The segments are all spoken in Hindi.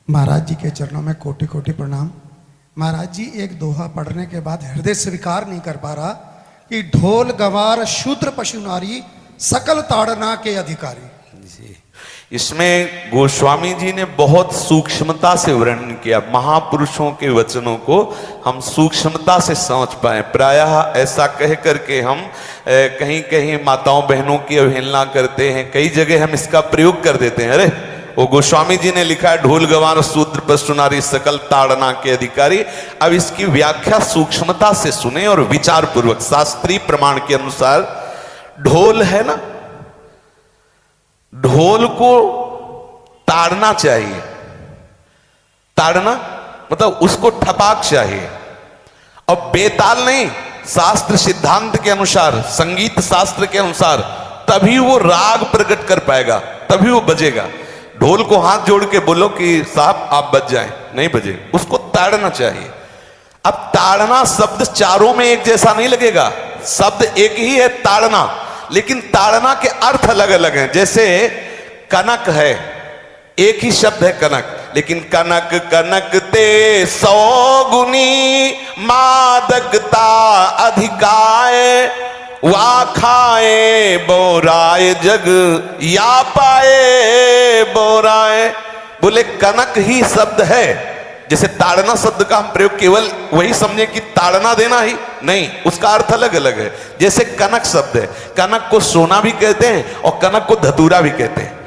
महाराज जी के चरणों में कोटि कोटि प्रणाम। महाराज जी एक दोहा पढ़ने के बाद हृदय स्वीकार नहीं कर पा रहा कि ढोल गवार शूद्र पशु नारी सकल ताड़ना के अधिकारी। जी, इसमें गोस्वामी जी ने बहुत सूक्ष्मता से वर्णन किया। महापुरुषों के वचनों को हम सूक्ष्मता से समझ पाए। प्रायः ऐसा कह करके हम कहीं कहीं माताओं बहनों की अवहेलना करते हैं, कई जगह हम इसका प्रयोग कर देते हैं। अरे वो गोस्वामी जी ने लिखा है ढोल गवार शूद्र पशु नारी सकल ताड़ना के अधिकारी। अब इसकी व्याख्या सूक्ष्मता से सुने और विचार पूर्वक। शास्त्रीय प्रमाण के अनुसार ढोल है ना, ढोल को ताड़ना चाहिए। ताड़ना मतलब उसको ठपाक चाहिए और बेताल नहीं। शास्त्र सिद्धांत के अनुसार, संगीत शास्त्र के अनुसार तभी वो राग प्रकट कर पाएगा, तभी वो बजेगा। ढोल को हाथ जोड़ के बोलो कि साहब आप बज जाएं, नहीं बजे, उसको ताड़ना चाहिए। अब ताड़ना शब्द चारों में एक जैसा नहीं लगेगा। शब्द एक ही है ताड़ना, लेकिन ताड़ना के अर्थ अलग अलग हैं। जैसे कनक है, एक ही शब्द है कनक, लेकिन कनक कनक ते 100 गुनी मादकता अधिकाय, वा खाए बोराए जग या पाए बोराए। बोले कनक ही शब्द है। जैसे ताड़ना शब्द का हम प्रयोग केवल वही समझे कि ताड़ना देना ही नहीं, उसका अर्थ अलग अलग है। जैसे कनक शब्द है, कनक को सोना भी कहते हैं और कनक को धतूरा भी कहते हैं।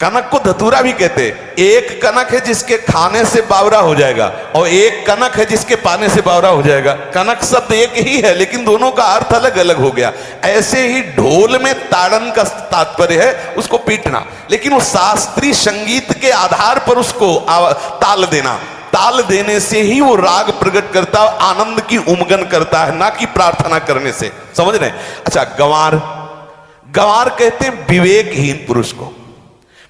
कनक को धतूरा भी कहते हैं। एक कनक है जिसके खाने से बावरा हो जाएगा और एक कनक है जिसके पाने से बावरा हो जाएगा। कनक शब्द एक ही है, लेकिन दोनों का अर्थ अलग अलग हो गया। ऐसे ही ढोल में ताड़न का तात्पर्य है उसको पीटना, लेकिन वो शास्त्रीय संगीत के आधार पर उसको ताल देना। ताल देने से ही वो राग प्रकट करता है, आनंद की उमगन करता है, ना कि प्रार्थना करने से। समझ रहे? अच्छा, गंवार, गंवार कहते हैं विवेकहीन पुरुष को।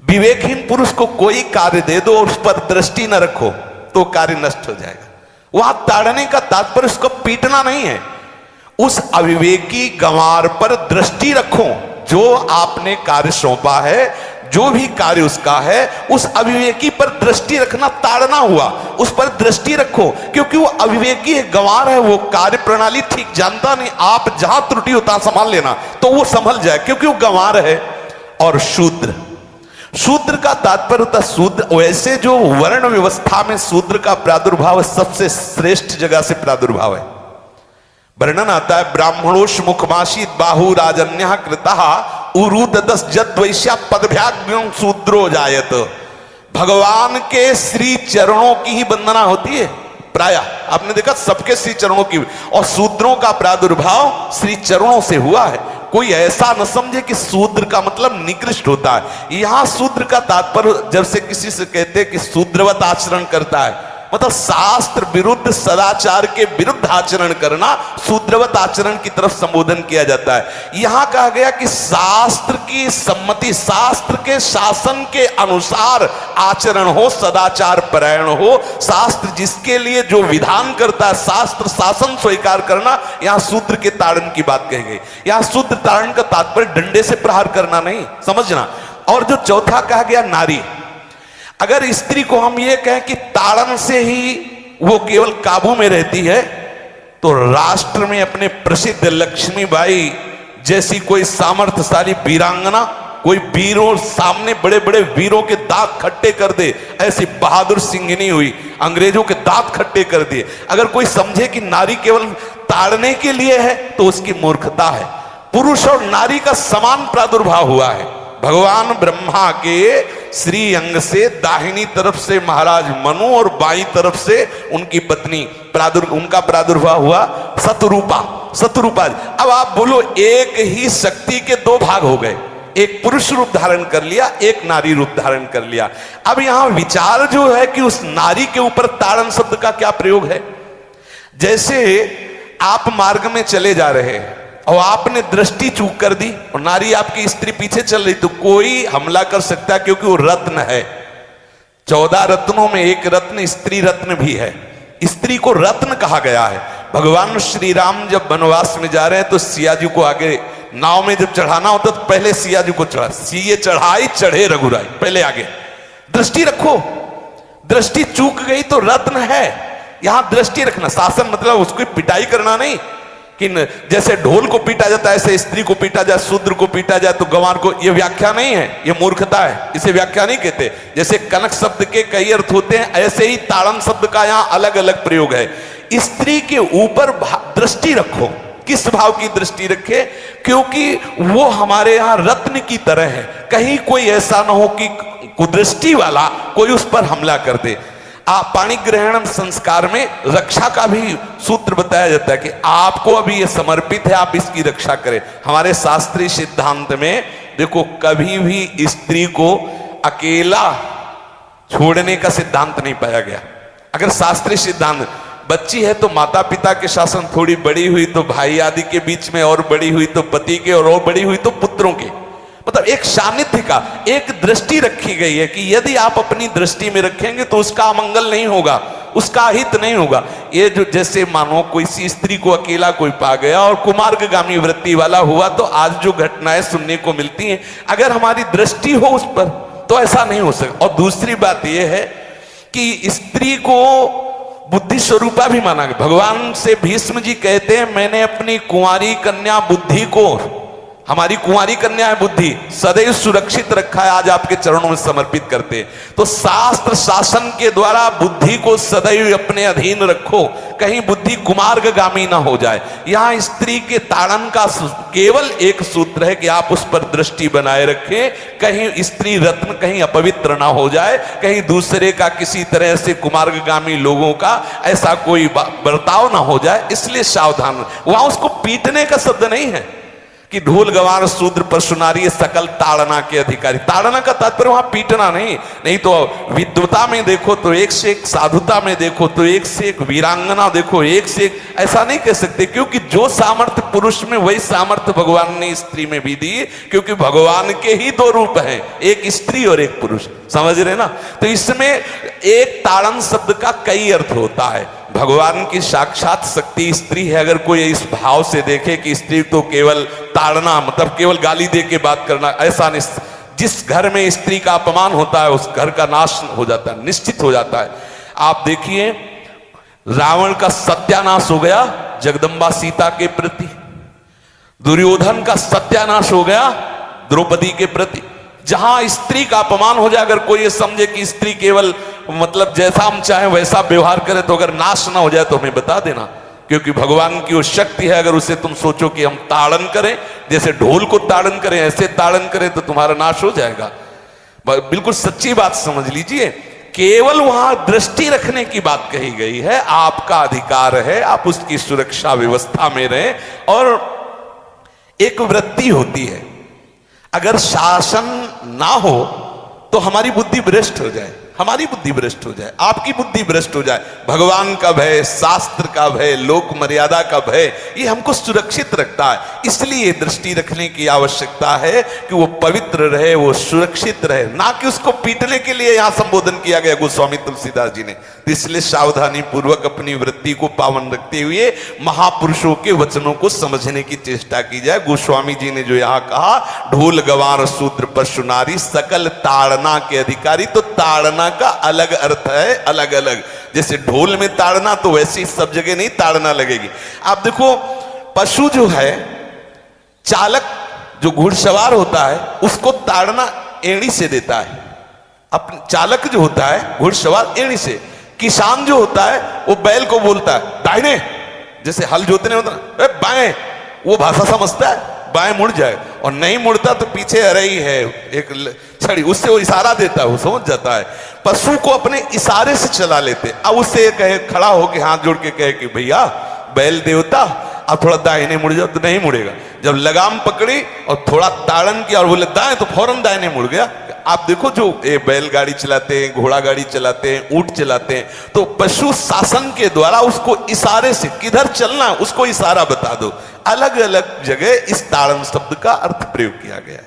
विवेकहीन पुरुष को कोई कार्य दे दो और उस पर दृष्टि न रखो तो कार्य नष्ट हो जाएगा। वहां ताड़ने का तात्पर्य उसको पीटना नहीं है। उस अविवेकी गंवार पर दृष्टि रखो। जो आपने कार्य सौंपा है, जो भी कार्य उसका है, उस अविवेकी पर दृष्टि रखना ताड़ना हुआ। उस पर दृष्टि रखो, क्योंकि वो अविवेकी है, गंवार है, वो कार्य प्रणाली ठीक जानता नहीं। आप जहां त्रुटि होता संभाल लेना तो वो संभल जाए, क्योंकि वो गंवार है। और शूद्र, शूद्र का तात्पर्य होता शूद्र। वैसे जो वर्ण व्यवस्था में शूद्र का प्रादुर्भाव सबसे श्रेष्ठ जगह से प्रादुर्भाव है। वर्णन आता है ब्राह्मणोष मुखमाशीत बाहु राजन्य कृतः उरुददस जद वैश्या पदभ्याग्यों शूद्रो जायत। भगवान के श्री चरणों की ही वंदना होती है। प्रायः आपने देखा सबके श्री चरणों की, और शूद्रों का प्रादुर्भाव श्री चरणों से हुआ है। कोई ऐसा न समझे कि शूद्र का मतलब निकृष्ट होता है। यहां शूद्र का तात्पर्य जब से किसी से कहते हैं कि शूद्रवत आचरण करता है, मतलब शास्त्र विरुद्ध, सदाचार के विरुद्ध आचरण करना शूद्रवत आचरण की तरफ संबोधन किया जाता है। यहां कहा गया कि शास्त्र की सम्मति, शास्त्र के शासन के अनुसार आचरण हो, सदाचार परायण हो। शास्त्र जिसके लिए जो विधान करता है, शास्त्र शासन स्वीकार करना, यहां शूद्र के ताड़न की बात कही गई। यहां शूद्र ताड़न का तात्पर्य डंडे से प्रहार करना नहीं, समझना। और जो चौथा कहा गया नारी, अगर स्त्री को हम ये कहें कि ताड़न से ही वो केवल काबू में रहती है, तो राष्ट्र में अपने प्रसिद्ध लक्ष्मीबाई जैसी कोई सामर्थ्यशाली वीरांगना, कोई वीरों सामने बड़े बड़े वीरों के दांत खट्टे कर दे, ऐसी बहादुर सिंहनी हुई, अंग्रेजों के दांत खट्टे कर दिए। अगर कोई समझे कि नारी केवल ताड़ने के लिए है तो उसकी मूर्खता है। पुरुष और नारी का समान प्रादुर्भाव हुआ है। भगवान ब्रह्मा के श्री अंग से दाहिनी तरफ से महाराज मनु और बाईं तरफ से उनकी पत्नी उनका प्रादुर्भाव हुआ शतरूपा। शतरूपा, अब आप बोलो एक ही शक्ति के दो भाग हो गए, एक पुरुष रूप धारण कर लिया, एक नारी रूप धारण कर लिया। अब यहां विचार जो है कि उस नारी के ऊपर ताड़न शब्द का क्या प्रयोग है। जैसे आप मार्ग में चले जा रहे हैं और आपने दृष्टि चूक कर दी और नारी आपकी स्त्री पीछे चल रही, तो कोई हमला कर सकता है, क्योंकि वो रत्न है। 14 रत्नों में एक रत्न स्त्री रत्न भी है। स्त्री को रत्न कहा गया है। भगवान श्री राम जब वनवास में जा रहे हैं तो सिया जी को आगे नाव में जब चढ़ाना होता तो पहले सिया जी को चढ़ा, सीए चढ़ाई चढ़े रघुराई, पहले आगे। दृष्टि रखो, दृष्टि चूक गई तो रत्न है, यहां दृष्टि रखना। शासन मतलब उसकी पिटाई करना नहीं कि जैसे ढोल को पीटा जाता है ऐसे स्त्री को पीटा जाए, शूद्र को पीटा जाए तो गंवार को, यह व्याख्या नहीं है, यह मूर्खता है, इसे व्याख्या नहीं कहते। जैसे कनक शब्द के कई अर्थ होते हैं, ऐसे ही ताड़न शब्द का यहां अलग अलग प्रयोग है। स्त्री के ऊपर दृष्टि रखो। किस भाव की दृष्टि रखे? क्योंकि वो हमारे यहां रत्न की तरह है, कहीं कोई ऐसा ना हो कि कुदृष्टि वाला कोई उस पर हमला कर दे। पाणी ग्रहण संस्कार में रक्षा का भी सूत्र बताया जाता है कि आपको अभी ये समर्पित है, आप इसकी रक्षा करें। हमारे शास्त्रीय सिद्धांत में देखो कभी भी स्त्री को अकेला छोड़ने का सिद्धांत नहीं पाया गया। अगर शास्त्रीय सिद्धांत, बच्ची है तो माता पिता के शासन, थोड़ी बड़ी हुई तो भाई आदि के बीच में, और बड़ी हुई तो पति के, और बड़ी हुई तो पुत्रों के, मतलब एक सानिध्य का एक दृष्टि रखी गई है कि यदि आप अपनी दृष्टि में रखेंगे तो उसका अमंगल नहीं होगा, उसका हित नहीं होगा। ये जो जैसे मानो कोई सी स्त्री को अकेला कोई पा गया और कुमार्गगामी वृत्ति वाला हुआ, तो आज जो घटनाएं सुनने को मिलती हैं, अगर हमारी दृष्टि हो उस पर तो ऐसा नहीं हो सकता। और दूसरी बात यह है कि स्त्री को बुद्धि स्वरूपा भी माना गया। भगवान से भीष्म जी कहते हैं, मैंने अपनी कुंवारी कन्या बुद्धि को, हमारी कुंवारी कन्या है बुद्धि, सदैव सुरक्षित रखा है, आज आपके चरणों में समर्पित करते हैं। तो शास्त्र शासन के द्वारा बुद्धि को सदैव अपने अधीन रखो, कहीं बुद्धि कुमार्गगामी ना हो जाए। यहां स्त्री के ताड़न का केवल एक सूत्र है कि आप उस पर दृष्टि बनाए रखें, कहीं स्त्री रत्न कहीं अपवित्र ना हो जाए, कहीं दूसरे का किसी तरह से कुमार्गगामी लोगों का ऐसा कोई बर्ताव ना हो जाए, इसलिए सावधान। वहां उसको पीटने का शब्द नहीं है कि ढोल गवार शूद्र पशु नारी सकल ताड़ना के अधिकारी। ताड़ना का तात्पर्य वहां पीटना नहीं तो विद्वता में देखो तो एक से एक, साधुता में देखो तो एक से एक, वीरांगना देखो एक से एक, ऐसा नहीं कह सकते। क्योंकि जो सामर्थ्य पुरुष में वही सामर्थ्य भगवान ने स्त्री में भी दी, क्योंकि भगवान के ही दो रूप हैं, एक स्त्री और एक पुरुष, समझ रहे ना। तो इसमें एक ताड़न शब्द का कई अर्थ होता है। भगवान की साक्षात शक्ति स्त्री है। अगर कोई इस भाव से देखे कि स्त्री तो केवल ताड़ना मतलब केवल गाली दे के बात करना, ऐसा नहीं। जिस घर में स्त्री का अपमान होता है उस घर का नाश हो जाता है, निश्चित हो जाता है। आप देखिए रावण का सत्यानाश हो गया जगदम्बा सीता के प्रति, दुर्योधन का सत्यानाश हो गया द्रौपदी के प्रति। जहां स्त्री का अपमान हो जाए, अगर कोई ये समझे कि स्त्री केवल मतलब जैसा हम चाहें वैसा व्यवहार करे, तो अगर नाश ना हो जाए तो हमें बता देना, क्योंकि भगवान की वो शक्ति है। अगर उसे तुम सोचो कि हम ताड़न करें, जैसे ढोल को ताड़न करें ऐसे ताड़न करें, तो तुम्हारा नाश हो जाएगा। बिल्कुल सच्ची बात समझ लीजिए। केवल वहां दृष्टि रखने की बात कही गई है, आपका अधिकार है, आप उसकी सुरक्षा व्यवस्था में रहें। और एक वृत्ति होती है, अगर शासन ना हो तो हमारी बुद्धि भ्रष्ट हो जाए, हमारी बुद्धि भ्रष्ट हो जाए, आपकी बुद्धि भ्रष्ट हो जाए। भगवान का भय, शास्त्र का भय, लोक मर्यादा का भय, ये हमको सुरक्षित रखता है। इसलिए दृष्टि रखने की आवश्यकता है कि वो पवित्र रहे, वो सुरक्षित रहे, ना कि उसको पीटने के लिए यहां संबोधन किया गया गोस्वामी तुलसीदास जी ने। इसलिए सावधानी पूर्वक अपनी वृत्ति को पावन रखते हुए महापुरुषों के वचनों को समझने की चेष्टा की जाए। गोस्वामी जी ने जो यहां कहा, ढोल गवार शूद्र पशु नारी सकल ताड़ना के अधिकारी, तो ताड़ना का अलग अर्थ है, अलग अलग। जैसे ढोल में ताड़ना, तो वैसे ही सब जगह नहीं ताड़ना लगेगी। आप देखो पशु जो है, चालक जो घुड़सवार होता है उसको ताड़ना एड़ी से देता है। अपने चालक जो होता है घुड़सवार एड़ी से। किसान जो होता है वो बैल को बोलता है दाहिने, जैसे हल जोतने होता है बाएं, वो भाषा समझता है, बाएं मुड़ जाए, और नहीं मुड़ता तो पीछे अरई है एक छड़ी, उससे वो इशारा देता है, वो समझ जाता है। पशु को अपने इशारे से चला लेते। अब उससे कहे, खड़ा होकर हाथ जोड़ के कहे कि भैया बैल देवता आप थोड़ा दाहिने मुड़ जाओ, तो नहीं मुड़ेगा। जब लगाम पकड़ी और थोड़ा ताड़न किया और बोले दाएं, तो फौरन दाहिने मुड़ गया। आप देखो जो ये बैलगाड़ी चलाते हैं, घोड़ा गाड़ी चलाते हैं, ऊंट चलाते हैं, तो पशु शासन के द्वारा उसको इशारे से किधर चलना उसको इशारा बता दो। अलग अलग जगह इस ताड़न शब्द का अर्थ प्रयोग किया गया है।